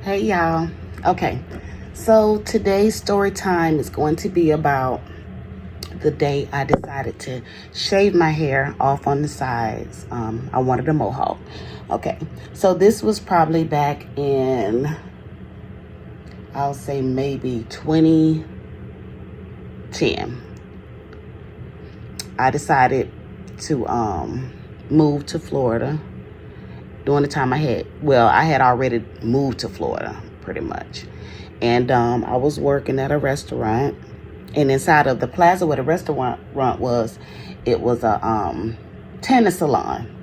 Hey y'all. Okay, so today's story time is going to be about the day I decided to shave my hair off on the sides. I wanted a mohawk. Okay, so this was probably back in, I'll say maybe 2010. I decided to move to Florida during the time I had already moved to Florida pretty much. And I was working at a restaurant, and inside of the plaza where the restaurant was, it was a tennis salon.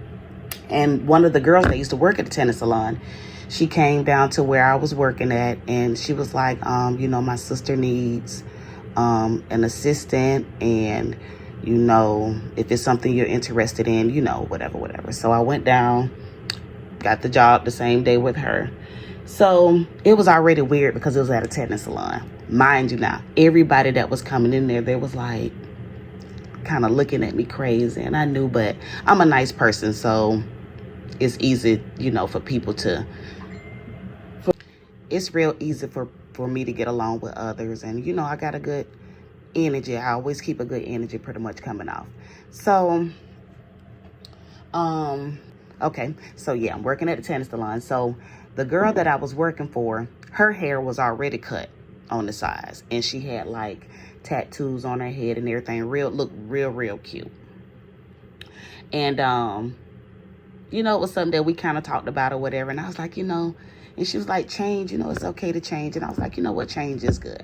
And one of the girls that used to work at the tennis salon, she came down to where I was working at, and she was like, my sister needs an assistant, and if it's something you're interested in, whatever. So I went down, got the job the same day with her. So it was already weird because it was at a tennis salon. Mind you now, everybody that was coming in there, they was like kind of looking at me crazy. And I knew, but I'm a nice person, so it's easy, for people to, it's real easy for me to get along with others. And, I got a good energy. I always keep a good energy pretty much coming off. So, okay. So yeah, I'm working at the tennis salon. So the girl that I was working for, her hair was already cut on the sides, and she had like tattoos on her head and everything. Looked real cute. And it was something that we kind of talked about or whatever. And I was like, and she was like, change, it's okay to change. And I was like, you know what, change is good.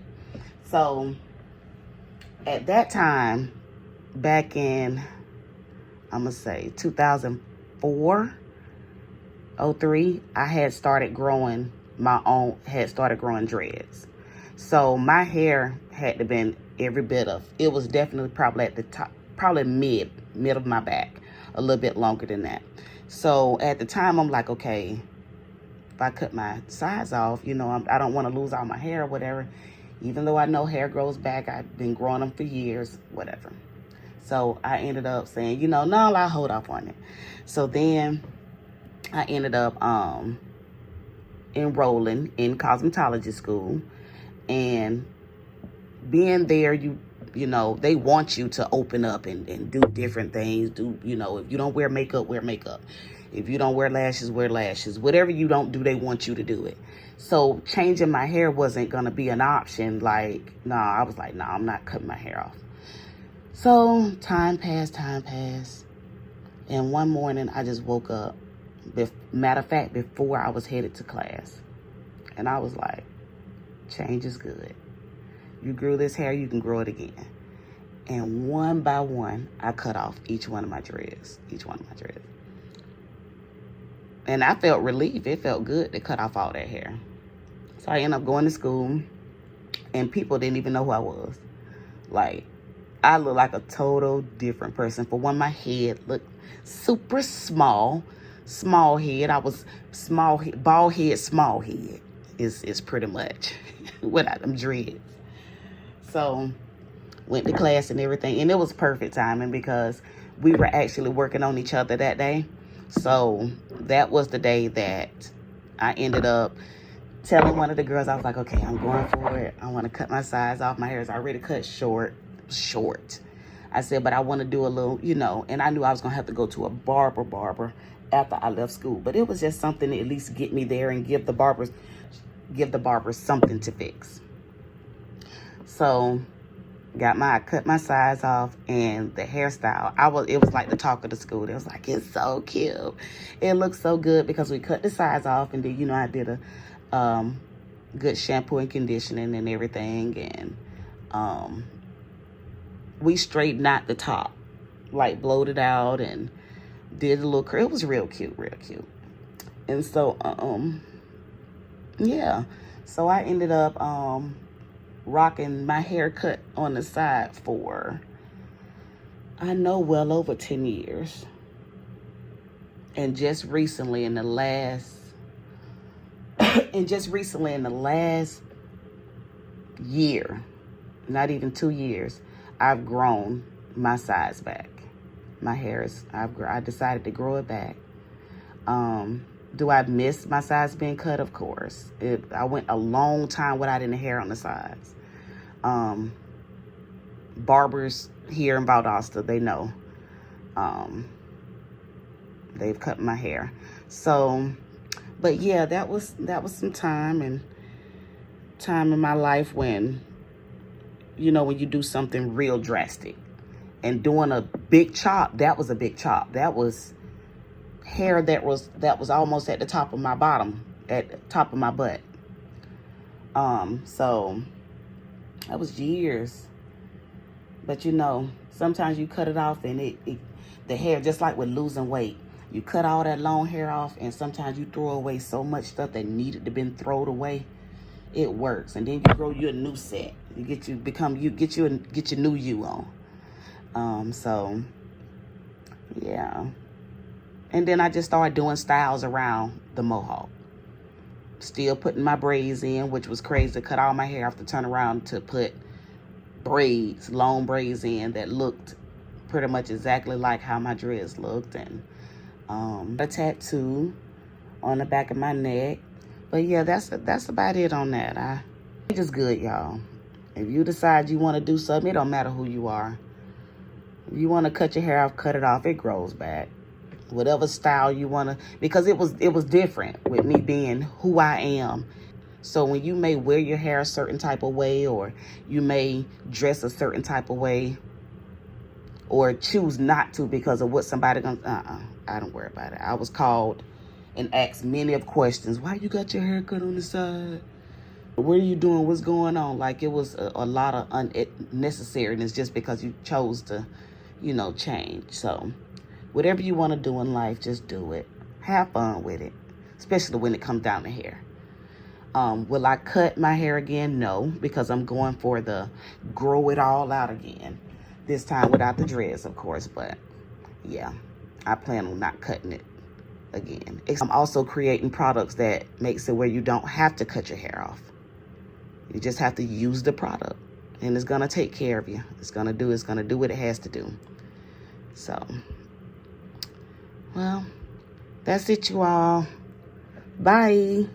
So at that time, back in, I'm gonna say 2004, 03, I had started growing dreads. So my hair had to been every bit of, it was definitely probably at the top, probably mid of my back, a little bit longer than that. So at the time, I'm like, okay, if I cut my sides off, I don't want to lose all my hair or whatever. Even though I know hair grows back, I've been growing them for years, whatever. So I ended up saying, no, I'll hold off on it. So then I ended up enrolling in cosmetology school, and being there, they want you to open up and do different things. If you don't wear makeup, wear makeup. If you don't wear lashes, wear lashes. Whatever you don't do, they want you to do it. So changing my hair wasn't going to be an option. I was like, I'm not cutting my hair off. So time passed. And one morning I just woke up. Matter of fact, before I was headed to class. And I was like, change is good. You grew this hair, you can grow it again. And one by one, I cut off each one of my dreads. And I felt relief. It felt good to cut off all that hair. So I ended up going to school, and people didn't even know who I was. Like, I looked like a total different person. For one, my head looked super small head. I was bald head, small head is pretty much without them dreads. So went to class and everything, and it was perfect timing because we were actually working on each other that day. So that was the day that I ended up telling one of the girls, I was like, okay, I'm going for it. I want to cut my sides off. My hair is already cut short. I said, but I want to do a little, and I knew I was going to have to go to a barber after I left school. But it was just something to at least get me there and give the barbers something to fix. So I cut my sides off, and the hairstyle, it was like the talk of the school. It was like, it's so cute. It looks so good because we cut the sides off, and then, I did a good shampoo and conditioning and everything. And we straightened out the top, like blowed it out and did a little curl. It was real cute. And so, yeah. So I ended up rocking my haircut on the side for, I know, well over 10 years. And just recently in the last year, not even 2 years, I've grown my sides back. My hair I decided to grow it back. Do I miss my sides being cut? Of course. I went a long time without any hair on the sides. Barbers here in Valdosta, they know. They've cut my hair. So, but yeah, that was some time in my life when, you know, when you do something real drastic. And doing a big chop, that was a big chop. That was hair that was almost at the top of my top of my butt. So that was years. But you know, sometimes you cut it off and the hair, just like with losing weight, you cut all that long hair off, and sometimes you throw away so much stuff that needed to been thrown away. It works, and then you grow you a new set. You get your new you on. So yeah. And then I just started doing styles around the mohawk. Still putting my braids in, which was crazy to cut all my hair off to turn around to put braids, long braids in that looked pretty much exactly like how my dreads looked. And a tattoo on the back of my neck. But yeah, that's about it on that. It's just good, y'all. If you decide you want to do something, it don't matter who you are. If you want to cut your hair off, cut it off. It grows back. Whatever style you want to, because it was different with me being who I am. So when you may wear your hair a certain type of way, or you may dress a certain type of way, or choose not to because of what somebody gonna, I don't worry about it. I was called and asked many of questions. Why you got your hair cut on the side? What are you doing? What's going on? Like, it was a lot of unnecessariness just because you chose to, you know, change. So whatever you want to do in life, just do it. Have fun with it, especially when it comes down to hair. Will I cut my hair again? No, because I'm going for the grow it all out again. This time without the dreads, of course, but yeah, I plan on not cutting it again. I'm also creating products that makes it where you don't have to cut your hair off. You just have to use the product, and it's gonna take care of you. It's gonna do what it has to do. So, well, that's it, you all. Bye.